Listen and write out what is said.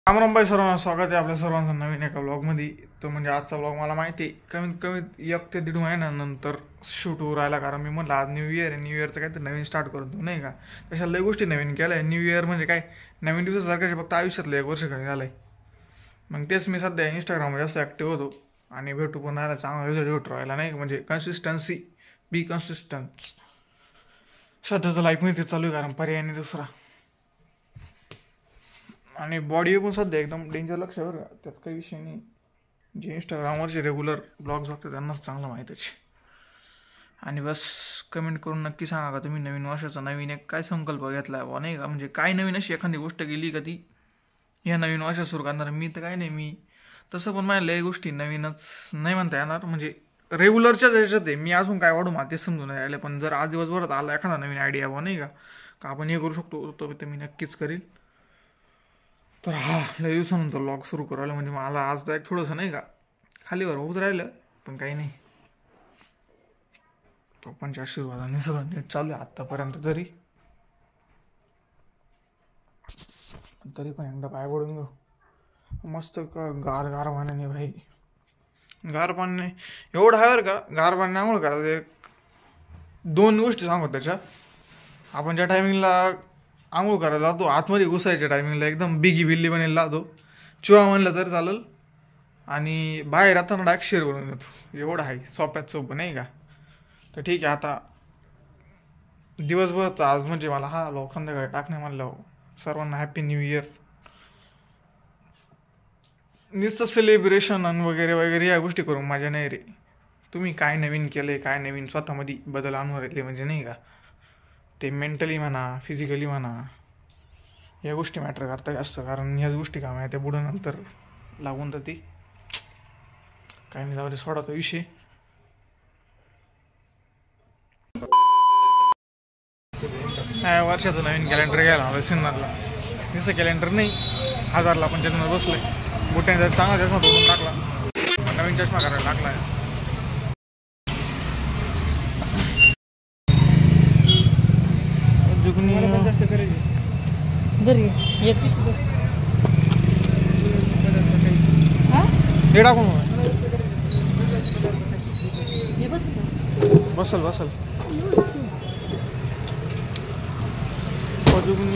रामराम भाई, सर्वांना स्वागत आहे आपल्या सर्वांचं नवीन एका ब्लॉगमध्ये. तो म्हणजे आजचा ब्लॉग मला माहिती आहे कमीत कमी 1 ते 1.5 महिन्यानंतर शूट होऊ राहिला. कारण मी म्हटलं आज न्यू इयर आहे, न्यू इयरचं काहीतरी नवीन स्टार्ट करून देऊ नाही का. तशा लई गोष्टी नवीन केल्या आहे. न्यू इयर म्हणजे काय नवीन दिवसासारखं फक्त आयुष्यातलं 1 वर्ष कमी झालं आहे. मग तेच मी सध्या इंस्टाग्रामवर जास्त ॲक्टिव्ह होतो आणि भेटू पण राहायला चांगला रिझल्ट भेटू राहिला नाही का. म्हणजे कन्सिस्टन्सी, बी कन्सिस्टन्स सध्याचं लाईफमध्ये ते चालू आहे, कारण पर्याय नाही दुसरा. आणि बॉडी पण सध्या एकदम डेंजर लक्ष बरं का, त्यात काही विषय नाही. जे इंस्टाग्रामवरचे रेग्युलर ब्लॉग्स बघतात त्यांनाच चांगलं माहीतच. आणि बस कमेंट करून नक्की सांगा का तुम्ही नवीन वर्षाचा नवीन एक काय संकल्प घेतला आहे नाही का. म्हणजे काय नवीन अशी एखादी गोष्ट गेली का ती ह्या नवीन वर्षात सुरू करणार. मी तर काय नाही, मी तसं पण माझ्या लय गोष्टी नवीनच नाही म्हणता येणार. म्हणजे रेग्युलरच्याच याच्यात आहे. मी अजून काय वाढू मला ते समजून नाही राहिले. पण जर आज दिवसभरात आला एखादा नवीन आयडिया नाही का आपण हे करू शकतो, तर मी नक्कीच करील. तर लय दिवसानंतर व्लॉग सुरू करायला म्हणजे मला आज तर थोडंसं नाही का खालीवर होऊच राहिलं, पण काही नाही. पप्पांच्या आशीर्वादाने सगळं नीट चालू आहे आत्तापर्यंत. तरी पण एकदा पाय पडून घेऊ मस्त गार गार पाण्याने भाई. गार पाण्याने एवढं आहे बरं का. गार पाण्याने आंघोळ करायचं 2 गोष्टी सांगतो त्याच्यात. आपण ज्या टायमिंगला आंघोळ करायला जातो आतमध्ये घुसायच्या टायमिंगला एकदम बिगी बिल्ली बनेल लावतो, चुवा म्हणलं तर चालेल. आणि बाहेर येताना डायरेक्ट शेअर करून येतो. एवढं आहे सोप्यात सोपं नाही का. तर ठीक आहे, आता दिवसभर आज म्हणजे मला लोक संध्याकाळी टाकणे म्हणलं. सर्वांना हॅपी न्यू इयर. नुसतं सेलिब्रेशन आणि वगैरे वगैरे या गोष्टी करून माझ्या नाही रे. तुम्ही काय नवीन केलं आहे, काय नवीन स्वतःमध्ये बदल आणून राहिले म्हणजे नाही का. ते मेंटली म्हणा, फिजिकली म्हणा, या गोष्टी मॅटर करतात जास्त. कारण ह्याच गोष्टी काम आहे त्या पुढं नंतर लागून तर ती काय नाही. जाऊ दे, सोडा तो विषय. वर्षाचं नवीन कॅलेंडर घ्यायला मला सिन्नरला. जसं कॅलेंडर नाही 1000ला पण त्याच्यामध्ये बसलंय. मोठ्याने जर चांगला चष्मा तोडून टाकला, नवीन चष्मा करायला लागला आहे. बसल अजून